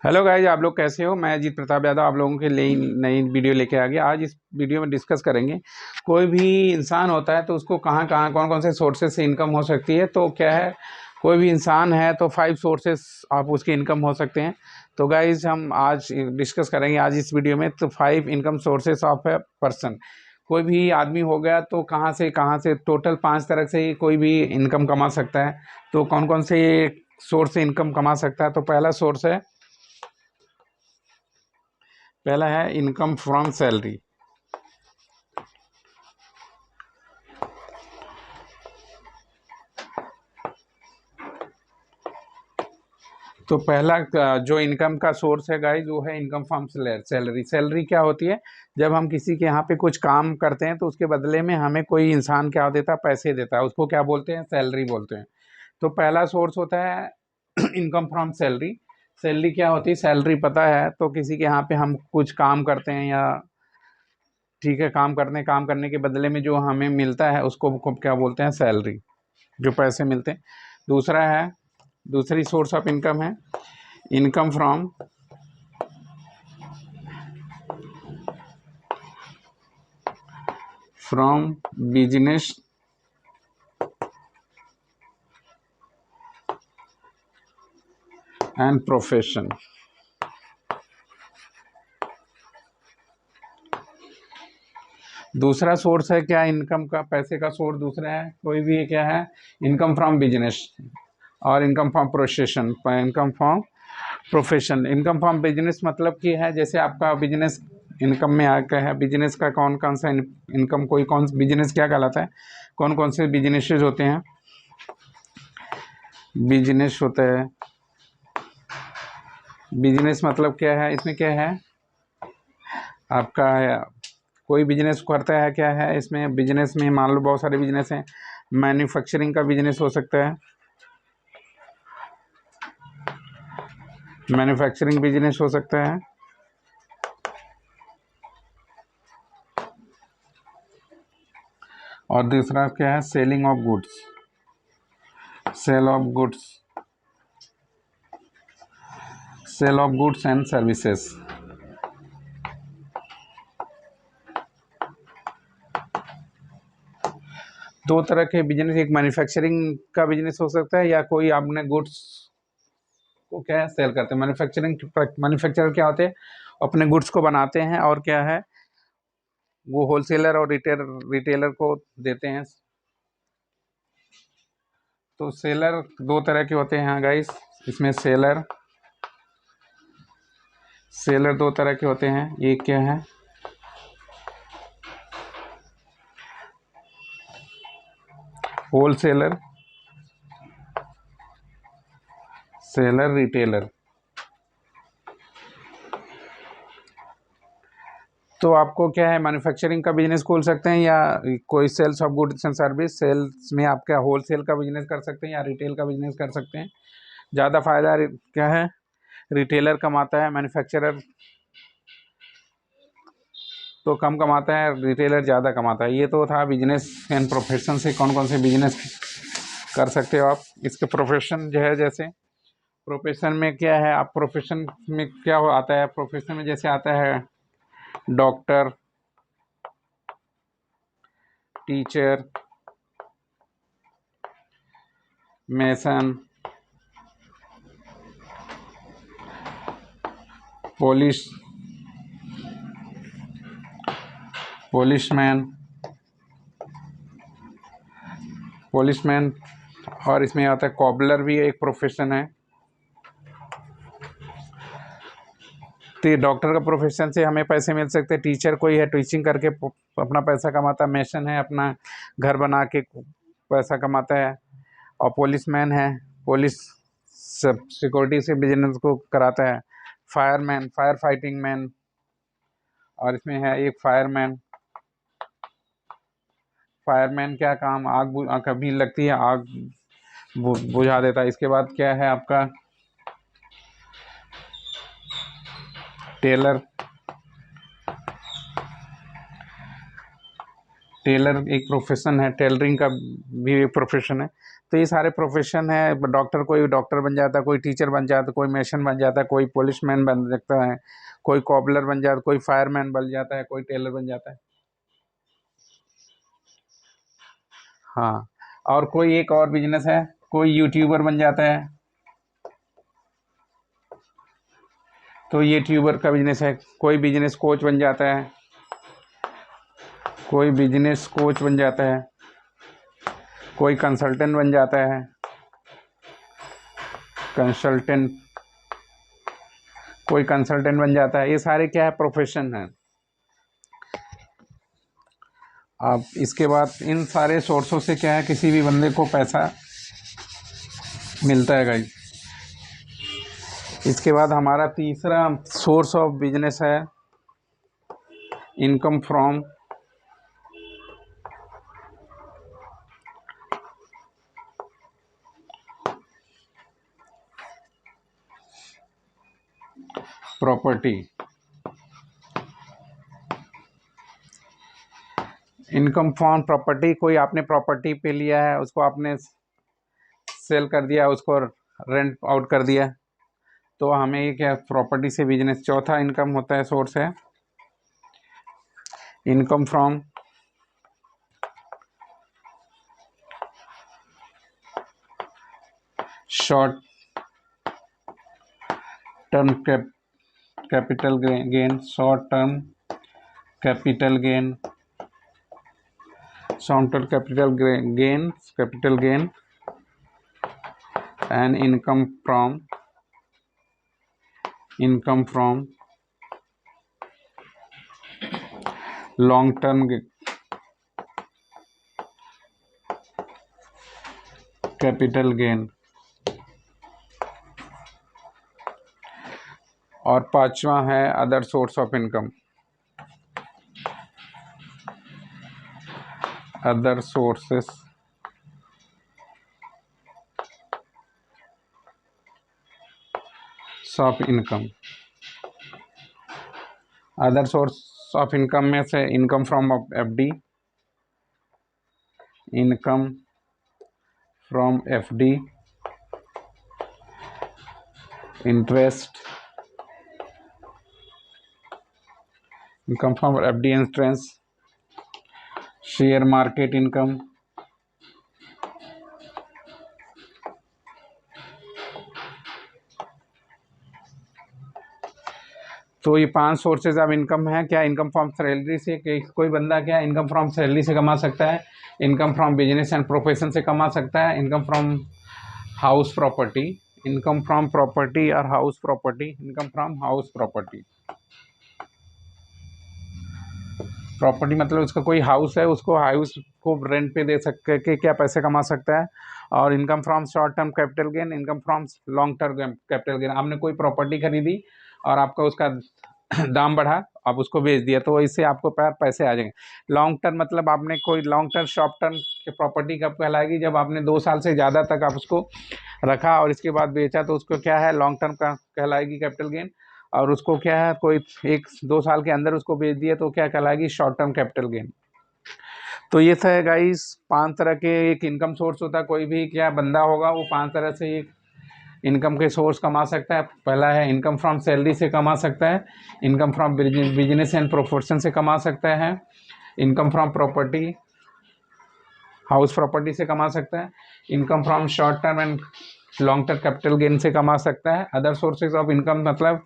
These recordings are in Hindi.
हेलो गाइज, आप लोग कैसे हो। मैं अजीत प्रताप यादव आप लोगों के लिए नई वीडियो लेके आ गया। आज इस वीडियो में डिस्कस करेंगे, कोई भी इंसान होता है तो उसको कहाँ कहाँ कौन कौन से सोर्सेज से इनकम हो सकती है। तो क्या है, कोई भी इंसान है तो 5 सोर्सेस आप उसके इनकम हो सकते हैं। तो गाइज हम आज डिस्कस करेंगे आज इस वीडियो में तो 5 income sources of a person. कोई भी आदमी हो गया तो कहाँ से टोटल 5 तरह से ही कोई भी इनकम कमा सकता है। तो कौन कौन से सोर्स से इनकम कमा सकता है। तो पहला है इनकम फ्रॉम सैलरी। तो पहला जो इनकम का सोर्स है गाइस वो है इनकम फ्रॉम सैलरी। सैलरी क्या होती है, जब हम किसी के यहाँ पे कुछ काम करते हैं तो उसके बदले में हमें कोई इंसान क्या देता है, पैसे देता है, उसको क्या बोलते हैं, सैलरी बोलते हैं। तो पहला सोर्स होता है इनकम फ्रॉम सैलरी। सैलरी क्या होती है, सैलरी पता है तो किसी के यहाँ पे हम कुछ काम करते हैं या ठीक है काम करने के बदले में जो हमें मिलता है उसको क्या बोलते हैं, सैलरी, जो पैसे मिलते हैं। दूसरा है, दूसरी सोर्स ऑफ इनकम है income from business and profession. दूसरा सोर्स है क्या इनकम का, पैसे का सोर्स दूसरा है कोई भी क्या है, इनकम फ्रॉम बिजनेस और income from profession. Income from business मतलब कि है जैसे आपका बिजनेस इनकम में आ गया है। बिजनेस का कौन कौन सा इनकम, कोई कौन बिजनेस क्या कहलाता है, कौन कौन से बिजनेसेस होते हैं। बिजनेस होता है, बिजनेस मतलब क्या है, इसमें क्या है आपका कोई बिजनेस करता है क्या है, इसमें बिजनेस में मान लो बहुत सारे बिजनेस हैं। मैन्युफैक्चरिंग का बिजनेस हो सकता है, मैन्युफैक्चरिंग बिजनेस हो सकता है। और दूसरा क्या है, selling of goods, sale of goods, sale of goods and services. दो तरह के बिजनेस, एक मैन्युफैक्चरिंग का बिजनेस हो सकता है या कोई आपने गुड्स को क्या है सेल करते हैं। मैन्युफैक्चरर क्या होते हैं, अपने गुड्स को बनाते हैं और क्या है वो होलसेलर और रिटेलर को देते हैं। तो सेलर दो तरह के होते हैं गाइस, इसमें सेलर सेलर दो तरह के होते हैं। एक क्या है, होलसेलर, सेलर, रिटेलर। तो आपको क्या है, मैन्युफैक्चरिंग का बिजनेस खोल सकते हैं या कोई sales of goods and service, sales में आप क्या होलसेल का बिजनेस कर सकते हैं या रिटेल का बिजनेस कर सकते हैं। ज़्यादा फायदा क्या है, रिटेलर कमाता है, मैन्युफैक्चरर तो कम कमाता है, रिटेलर ज़्यादा कमाता है। ये तो था बिजनेस एंड प्रोफेशन से कौन कौन से बिजनेस कर सकते हो आप। इसके प्रोफेशन जो है, जैसे प्रोफेशन में क्या है, आप प्रोफेशन में क्या हो आता है, प्रोफेशन में जैसे आता है doctor, teacher, mason, police, policeman, policeman. और इसमें आता है कॉबलर भी एक प्रोफेशन है। तो ये डॉक्टर का प्रोफेशन से हमें पैसे मिल सकते हैं। टीचर कोई है टीचिंग करके अपना पैसा कमाता है। मेसन है अपना घर बना के पैसा कमाता है। और पुलिसमैन है, पुलिस सब सिक्योरिटी से बिजनेस को कराता है। Fireman, fire fighting man. और इसमें है एक फायरमैन, फायरमैन क्या काम, आग कभी लगती है आग बुझा देता है। इसके बाद क्या है आपका टेलर, टेलर एक प्रोफेशन है, टेलरिंग का भी एक प्रोफेशन है। तो ये सारे प्रोफेशन है। डॉक्टर, कोई डॉक्टर बन जाता है, कोई टीचर बन जाता है, कोई मैशन बन जाता है, कोई पुलिसमैन बन सकता है, कोई कॉबलर बन जाता है, कोई फायरमैन बन जाता है, कोई टेलर बन जाता है। हाँ, और कोई एक और बिजनेस है, कोई यूट्यूबर बन जाता है, तो ये ट्यूबर का बिजनेस है। कोई बिजनेस कोच बन जाता है, कोई बिजनेस कोच बन जाता है, कोई कंसल्टेंट बन जाता है, कंसल्टेंट, कोई कंसल्टेंट बन जाता है। ये सारे क्या है, प्रोफेशन है। अब इसके बाद इन सारे सोर्सों से क्या है, किसी भी बंदे को पैसा मिलता है गाइस। इसके बाद हमारा तीसरा सोर्स ऑफ बिजनेस है income from property. Income from property, कोई आपने प्रॉपर्टी पे लिया है, उसको आपने सेल कर दिया, उसको रेंट आउट कर दिया, तो हमें ये क्या, प्रॉपर्टी से बिजनेस। चौथा इनकम होता है, सोर्स है income from short term capital gain, short term capital gain, short term capital gain and income from long term capital gain. और पांचवा है other source of income, other sources of income. Other source of income में से income from FD, income from FD, interest, income from FD interest, share market income, तो ये 5 सोर्सेज ऑफ इनकम है। क्या, इनकम फ्रॉम सैलरी से, कोई बंदा क्या इनकम फ्रॉम सैलरी से कमा सकता है, income from business and profession से कमा सकता है, income from house property, income from property और house property, income from house property. Property मतलब उसका कोई हाउस है, उसको हाउस को रेंट पे दे सकते के क्या पैसे कमा सकता है। और income from short term capital gain, income from long term capital gain. आपने कोई प्रॉपर्टी खरीदी और आपका उसका दाम बढ़ा, आप उसको बेच दिया, तो इससे आपको पैसे आ जाएंगे। लॉन्ग टर्म मतलब आपने कोई लॉन्ग टर्म, शॉर्ट टर्म की प्रॉपर्टी कब कहलाएगी, जब आपने 2 साल से ज़्यादा तक आप उसको रखा और इसके बाद बेचा, तो उसको क्या है, लॉन्ग टर्म का कहलाएगी कैपिटल गेन। और उसको क्या है, कोई 1-2 साल के अंदर उसको बेच दिया तो क्या कहलाएगी, शॉर्ट टर्म कैपिटल गेन। तो ये था गाइस 5 तरह के एक इनकम सोर्स होता है। कोई भी क्या बंदा होगा वो 5 तरह से एक इनकम के सोर्स कमा सकता है। पहला है इनकम फ्रॉम सैलरी से कमा सकता है, income from business and profession से कमा सकता है, income from property, house property से कमा सकता है, income from short term and long term capital gain से कमा सकता है। अदर सोर्सेज ऑफ इनकम मतलब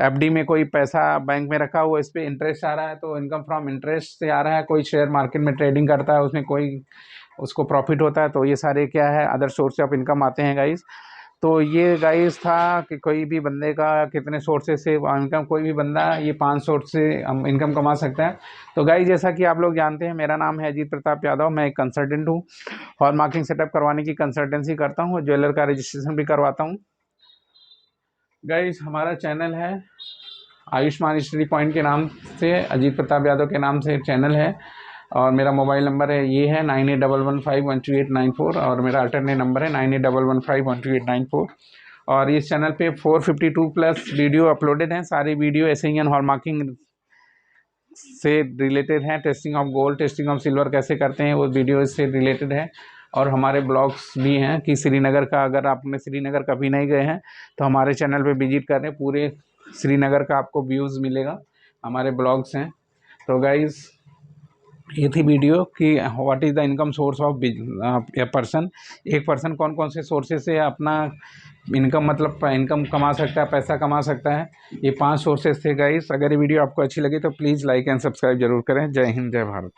एफडी में कोई पैसा बैंक में रखा हुआ, इस पर इंटरेस्ट आ रहा है तो इनकम फ्रॉम इंटरेस्ट से आ रहा है। कोई शेयर मार्केट में ट्रेडिंग करता है, उसमें कोई उसको प्रॉफिट होता है, तो ये सारे क्या है, अदर सोर्स ऑफ इनकम आते हैं गाइस। तो ये गाइस था कि कोई भी बंदे का कितने सोर्सेज से इनकम, कोई भी बंदा ये 5 सोर्स से इनकम कमा सकता है। तो गाइस जैसा कि आप लोग जानते हैं, मेरा नाम है अजीत प्रताप यादव, मैं एक कंसल्टेंट हूँ। हॉल मार्किंग सेटअप करवाने की कंसल्टेंसी करता हूँ, ज्वेलर का रजिस्ट्रेशन भी करवाता हूँ। गाइस हमारा चैनल है आयुष्मान स्टडी पॉइंट के नाम से, अजीत प्रताप यादव के नाम से एक चैनल है। और मेरा मोबाइल नंबर है, ये है 9811512894, और मेरा अल्टरनेट नंबर है 9811512894। और इस चैनल पे 452 प्लस वीडियो अपलोडेड हैं। सारे वीडियो ऐसे ही हॉल मार्किंग से रिलेटेड हैं, testing of gold, testing of silver कैसे करते हैं वो वीडियो इससे रिलेटेड है। और हमारे ब्लॉग्स भी हैं कि श्रीनगर का, अगर आपने श्रीनगर कभी नहीं गए हैं तो हमारे चैनल पे विजिट करें, पूरे श्रीनगर का आपको व्यूज़ मिलेगा, हमारे ब्लॉग्स हैं। तो गाइज़ ये थी वीडियो कि what is the income source of a person. एक पर्सन कौन कौन से सोर्सेज से अपना इनकम, मतलब इनकम कमा सकता है, पैसा कमा सकता है। ये 5 सोर्सेज थे गाइस। अगर ये वीडियो आपको अच्छी लगी तो प्लीज़ लाइक एंड सब्सक्राइब जरूर करें। जय हिंद, जय भारत।